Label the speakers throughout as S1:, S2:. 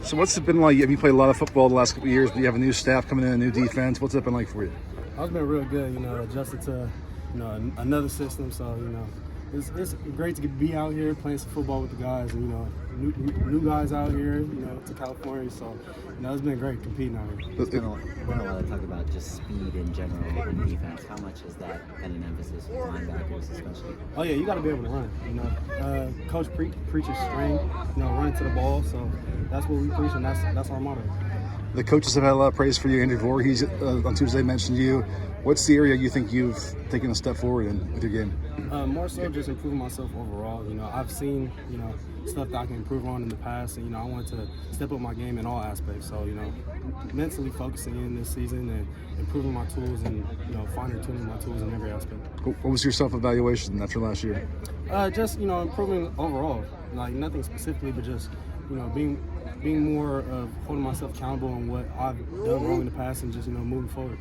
S1: So what's it been like? Have you played a lot of football the last couple of years, but you have a new staff coming in, a new defense? What's it been like for you?
S2: It's been real good, adjusted to, another system. So, it's great to be out here playing some football with the guys, and, new guys out here, to California. So, it's been great competing out here.
S3: There's been a lot of talk about just speed in general in defense. How much is that been an emphasis with linebackers especially?
S2: Oh, yeah, you got to be able to run, Coach preaches strength, running to the ball. So that's what we preach, and that's our motto.
S1: The coaches have had a lot of praise for you. Andrew Voorhees on Tuesday mentioned you. What's the area you think you've taken a step forward in with your game?
S2: More so just improving myself overall. I've seen, stuff that I can improve on in the past, and, I want to step up my game in all aspects. So, mentally focusing in this season and improving my tools and, finer tuning my tools in every aspect.
S1: What was your self-evaluation after last year?
S2: Just, improving overall. Like, nothing specifically, but just, being more of holding myself accountable on what I've done wrong in the past and just, moving forward.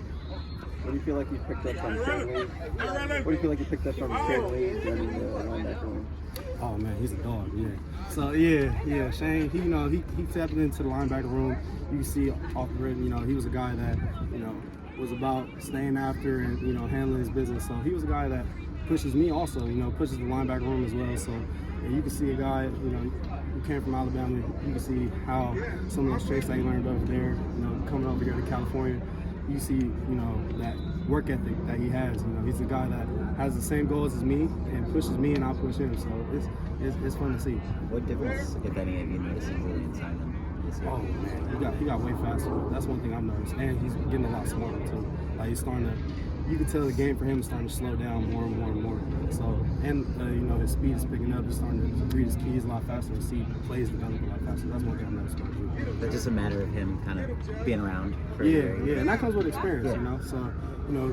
S4: What do you feel like you picked up from Shane Wade? What do you feel like you picked up from Shane Wade running the linebacker room?
S2: Oh man, he's a dog, yeah. So yeah, Shane, he tapped into the linebacker room. You can see off the rip, he was a guy that, was about staying after and, handling his business. So he was a guy that pushes me also, pushes the linebacker room as well. So you can see a guy, who came from Alabama. You can see how some of those traits that he learned over there, coming over here to California. You see, that work ethic that he has. He's a guy that has the same goals as me and pushes me, and I push him. So it's fun to see.
S3: What difference, if any, have you noticed in Julian Simon this year?
S2: Oh man, he got way faster. That's one thing I've noticed, and he's getting a lot smarter too. Like he's starting to. You can tell the game for him is starting to slow down more and more and more. So, and his speed is picking up. He's starting to read his keys a lot faster and see plays develop a lot faster. That's one thing I've noticed about him.
S3: It's just a matter of him kind of being around.
S2: Yeah, and that comes with experience, So,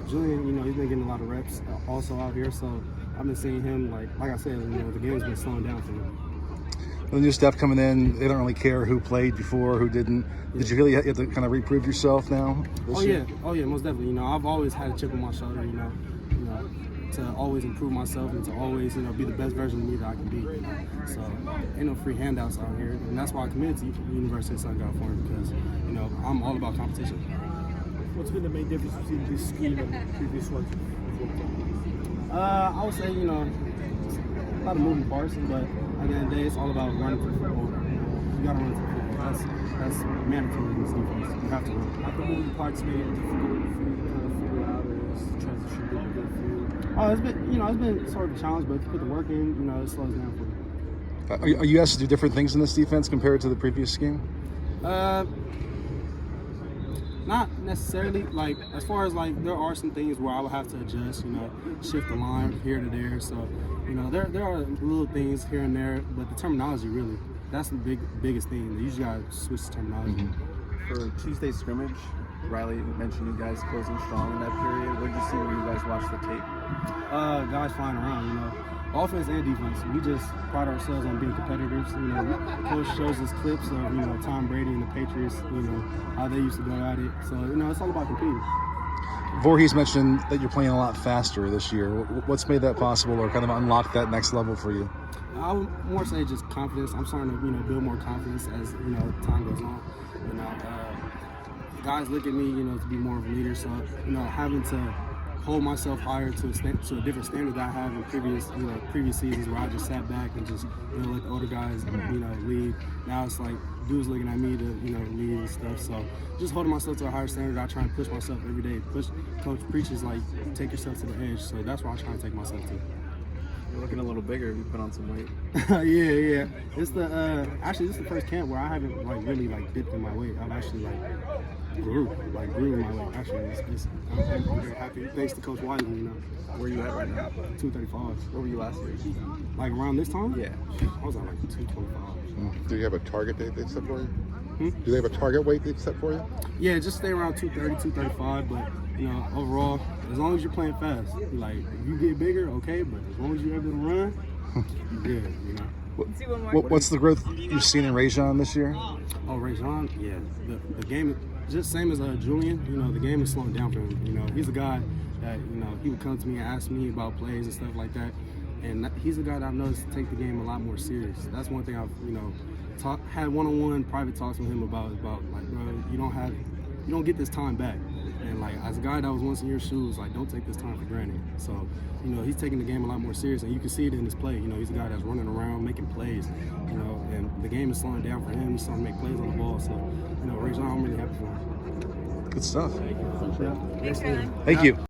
S2: Julian, he's been getting a lot of reps also out here. So, I've been seeing him like I said, the game's been slowing down for him.
S1: The new staff coming in, they don't really care who played before, who didn't. Did you feel you have to kind of reprove yourself now?
S2: Oh yeah, most definitely. I've always had a chip on my shoulder. To always improve myself and to always, be the best version of me that I can be. So ain't no free handouts out here, and that's why I committed to University of Southern California because, I'm all about competition.
S4: What's been the main difference between this scheme and previous ones?
S2: I would say, a lot of moving parts, but at the end of the day, it's all about running through football. You got to run through football. That's mandatory in this defense. You have to run.
S4: Have the moving parts made it difficult for you to kind of figure out, or is the transition been good for you?
S2: It's been sort of a challenge, but if you put the work in, it slows down for you.
S1: Are you asked to do different things in this defense compared to the previous scheme?
S2: Not necessarily. Like as far as there are some things where I would have to adjust. Shift the line here to there. So, there are little things here and there, but the terminology really. That's the biggest thing. You usually gotta switch the terminology.
S4: For Tuesday's scrimmage, Riley mentioned you guys closing strong in that period. What did you see when you guys watched the tape?
S2: Guys flying around, offense and defense. We just pride ourselves on being competitors. Coach shows us clips of, Tom Brady and the Patriots, how they used to go at it. So, it's all about competing.
S1: Voorhees mentioned that you're playing a lot faster this year. What's made that possible or kind of unlocked that next level for you?
S2: I would more say just confidence. I'm starting to, build more confidence as, time goes on. Guys look at me, to be more of a leader. So, having to hold myself higher to a different standard that I have in previous seasons where I just sat back and just, let the older guys, lead. Now it's like dudes looking at me to, lead and stuff. So just holding myself to a higher standard. I try and push myself every day. Coach preaches take yourself to the edge. So that's where I try and take myself to.
S4: You're looking a little bigger. You put on some weight.
S2: yeah. It's the actually this is the first camp where I haven't really dipped in my weight. I've actually grew in my weight. Actually, I'm very happy. Thanks to Coach Wiley.
S4: Where are you at right now?
S2: 235.
S4: Where were you last year?
S2: Around this time?
S4: Yeah.
S2: I was at 225.
S5: Do you have a target they've set for you?
S2: Hmm?
S5: Do they have a target weight they've set for you?
S2: Yeah, just stay around 230, 235. But overall, as long as you're playing fast, if you get bigger, okay. But as long as you're able to run, you're good.
S1: What's the growth you've seen in Rajon this year?
S2: Oh, Rajon, yeah. The game, just same as Julian. The game is slowing down for him. He's a guy that he would come to me and ask me about plays and stuff like that. And he's a guy that I've noticed take the game a lot more serious. That's one thing I've had one-on-one private talks with him about like, bro, you don't get this time back. And like, as a guy that was once in your shoes, like, don't take this time for granted. So, he's taking the game a lot more serious, and you can see it in his play. He's a guy that's running around, making plays, and the game is slowing down for him. He's starting to make plays on the ball. So, Rajon, I'm really happy for him.
S1: Good stuff.
S6: Thanks, Ralen.
S1: Thank you.